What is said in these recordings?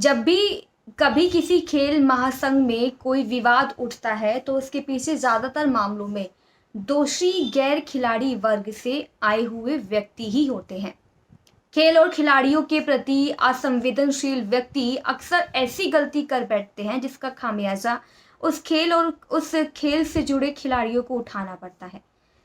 जब भी कभी किसी खेल महासंघ में कोई विवाद उठता है तो उसके पीछे ज़्यादातर मामलों में दोषी गैर खिलाड़ी वर्ग से आए हुए व्यक्ति ही होते हैं। खेल और खिलाड़ियों के प्रति असंवेदनशील व्यक्ति अक्सर ऐसी गलती कर बैठते हैं जिसका खामियाजा उस खेल से जुड़े खिलाड़ियों को उठाना पड़ता है।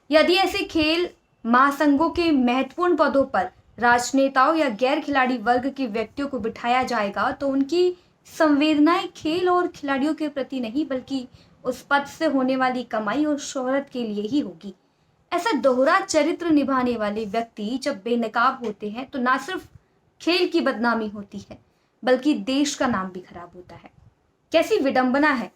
यदि ऐसे खेल महासंघों के महत्वपूर्ण पदों पर राजनेताओं या गैर खिलाड़ी वर्ग के व्यक्तियों को बिठाया जाएगा तो उनकी संवेदनाएं खेल और खिलाड़ियों के प्रति नहीं बल्कि उस पद से होने वाली कमाई और शोहरत के लिए ही होगी। ऐसा दोहरा चरित्र निभाने वाले व्यक्ति जब बेनकाब होते हैं तो ना सिर्फ खेल की बदनामी होती है बल्कि देश का नाम भी खराब होता है। कैसी विडंबना है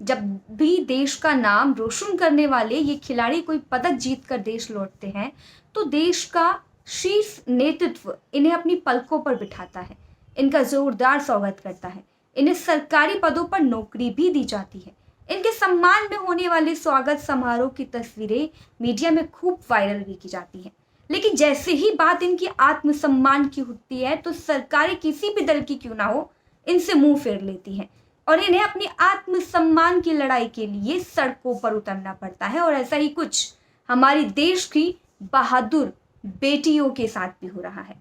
जब भी देश का नाम रोशन करने वाले ये खिलाड़ी कोई पदक जीत कर देश लौटते हैं तो देश का शीर्ष नेतृत्व इन्हें अपनी पलकों पर बिठाता है, इनका जोरदार स्वागत करता है, इन्हें सरकारी पदों पर नौकरी भी दी जाती है। इनके सम्मान में होने वाले स्वागत समारोह की तस्वीरें मीडिया में खूब वायरल भी की जाती हैं। लेकिन जैसे ही बात इनकी आत्मसम्मान की उठती है तो सरकारें किसी भी दल की क्यों ना हो इनसे मुंह फेर लेती हैं और इन्हें अपनी आत्मसम्मान की लड़ाई के लिए सड़कों पर उतरना पड़ता है। और ऐसा ही कुछ हमारी देश की बहादुर बेटियों के साथ भी हो रहा है।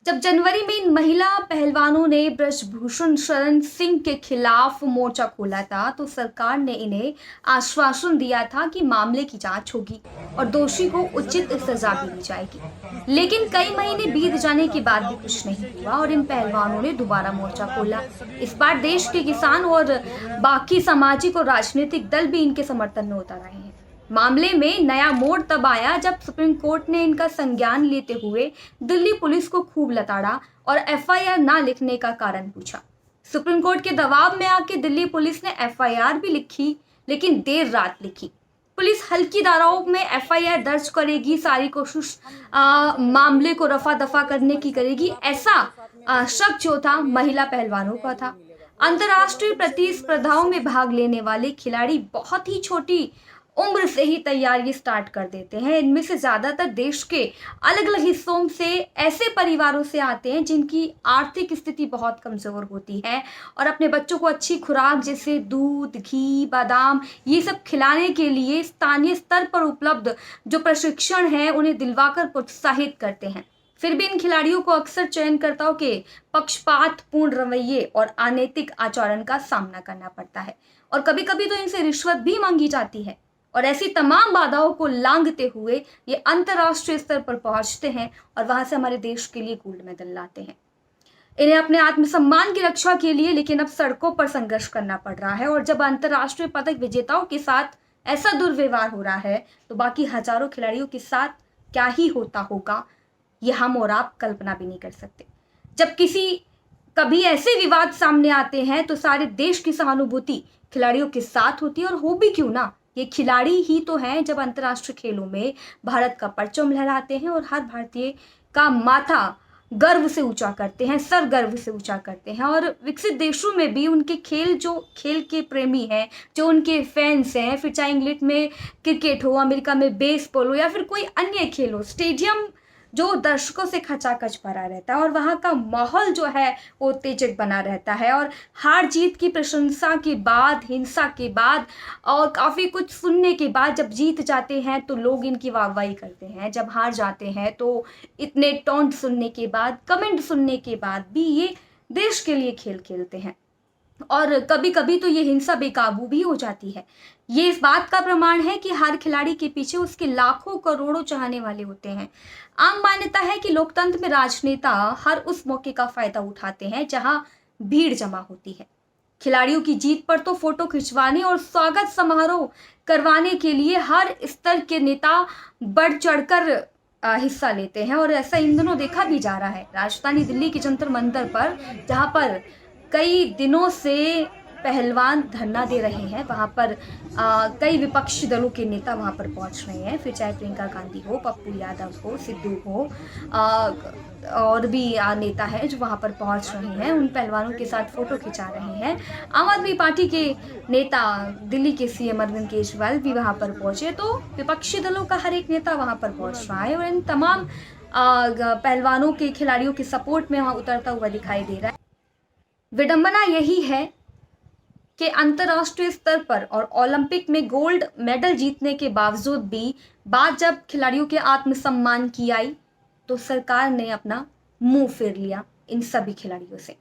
जब जनवरी में इन महिला पहलवानों ने ब्रजभूषण शरण सिंह के खिलाफ मोर्चा खोला था तो सरकार ने इन्हें आश्वासन दिया था कि मामले की जांच होगी और दोषी को उचित सजा भी दी जाएगी। लेकिन कई महीने बीत जाने के बाद भी कुछ नहीं हुआ और इन पहलवानों ने दोबारा मोर्चा खोला। इस बार देश के किसान और बाकी सामाजिक और राजनीतिक दल भी इनके समर्थन में उतर आए हैं। मामले में नया मोड़ तब आया जब सुप्रीम कोर्ट ने इनका संज्ञान लेते हुए दिल्ली पुलिस को खूब लताड़ा और एफआईआर ना लिखने का कारण पूछा। सुप्रीम कोर्ट के दबाव में आके दिल्ली पुलिस ने एफआईआर भी लिखी लेकिन देर रात लिखी। पुलिस हल्की धाराओं में एफआईआर दर्ज करेगी, सारी कोशिश मामले को रफा दफा करने की करेगी, ऐसा शक जो था महिला पहलवानों का था। अंतर्राष्ट्रीय प्रतिस्पर्धाओं में भाग लेने वाले खिलाड़ी बहुत ही छोटी उम्र से ही तैयारी स्टार्ट कर देते हैं। इनमें से ज़्यादातर देश के अलग अलग हिस्सों से ऐसे परिवारों से आते हैं जिनकी आर्थिक स्थिति बहुत कमज़ोर होती है और अपने बच्चों को अच्छी खुराक जैसे दूध, घी, बादाम ये सब खिलाने के लिए स्थानीय स्तर पर उपलब्ध जो प्रशिक्षण है उन्हें दिलवाकर प्रोत्साहित करते हैं। फिर भी इन खिलाड़ियों को अक्सर चयनकर्ताओं के पक्षपातपूर्ण रवैये और अनैतिक आचरण का सामना करना पड़ता है और कभी कभी तो इनसे रिश्वत भी मांगी जाती है। और ऐसी तमाम बाधाओं को लांघते हुए ये अंतर्राष्ट्रीय स्तर पर पहुंचते हैं और वहां से हमारे देश के लिए गोल्ड मेडल लाते हैं। इन्हें अपने आत्मसम्मान की रक्षा के लिए लेकिन अब सड़कों पर संघर्ष करना पड़ रहा है और जब अंतर्राष्ट्रीय पदक विजेताओं के साथ ऐसा दुर्व्यवहार हो रहा है तो बाकी हजारों खिलाड़ियों के साथ क्या ही होता होगा ये हम और आप कल्पना भी नहीं कर सकते। जब कभी ऐसे विवाद सामने आते हैं तो सारे देश की सहानुभूति खिलाड़ियों के साथ होती है और हो भी क्यों ना, ये खिलाड़ी ही तो हैं जब अंतर्राष्ट्रीय खेलों में भारत का परचम लहराते हैं और हर भारतीय का माथा गर्व से ऊंचा करते हैं, सर गर्व से ऊंचा करते हैं। और विकसित देशों में भी उनके खेल के प्रेमी हैं, जो उनके फैंस हैं, फिर चाहे इंग्लैंड में क्रिकेट हो, अमेरिका में बेसबॉल हो या फिर कोई अन्य खेल हो, स्टेडियम जो दर्शकों से खचाखच भरा रहता है और वहाँ का माहौल जो है वो उत्तेजक बना रहता है। और हार जीत की प्रशंसा के बाद, हिंसा के बाद और काफ़ी कुछ सुनने के बाद जब जीत जाते हैं तो लोग इनकी वाहवाही करते हैं, जब हार जाते हैं तो इतने टॉन्ट सुनने के बाद, कमेंट सुनने के बाद भी ये देश के लिए खेल खेलते हैं और कभी कभी तो ये हिंसा बेकाबू भी हो जाती है। ये इस बात का प्रमाण है कि हर खिलाड़ी के पीछे उसके लाखों करोड़ों चाहने वाले होते हैं। आम मान्यता है कि लोकतंत्र में राजनेता हर उस मौके का फायदा उठाते हैं जहां भीड़ जमा होती है। खिलाड़ियों की जीत पर तो फोटो खिंचवाने और स्वागत समारोह करवाने के लिए हर स्तर के नेता बढ़ चढ़कर हिस्सा लेते हैं और ऐसा इन दिनों देखा भी जा रहा है। राजधानी दिल्ली के जंतर मंतर पर जहां पर कई दिनों से पहलवान धरना दे रहे हैं, वहाँ पर कई विपक्षी दलों के नेता वहाँ पर पहुँच रहे हैं, फिर चाहे प्रियंका गांधी हो, पप्पू यादव हो, सिद्धू हो, और भी नेता हैं जो वहाँ पर पहुँच रहे हैं, उन पहलवानों के साथ फोटो खिंचा रहे हैं। आम आदमी पार्टी के नेता दिल्ली के सीएम अरविंद केजरीवाल भी वहाँ पर पहुँचे, तो विपक्षी दलों का हर एक नेता वहाँ पर पहुँच रहा है और इन तमाम पहलवानों के खिलाड़ियों के सपोर्ट में वहाँ उतरता हुआ दिखाई दे रहा है। विडंबना यही है कि अंतर्राष्ट्रीय स्तर पर और ओलंपिक में गोल्ड मेडल जीतने के बावजूद भी बात जब खिलाड़ियों के आत्मसम्मान की आई तो सरकार ने अपना मुंह फेर लिया इन सभी खिलाड़ियों से।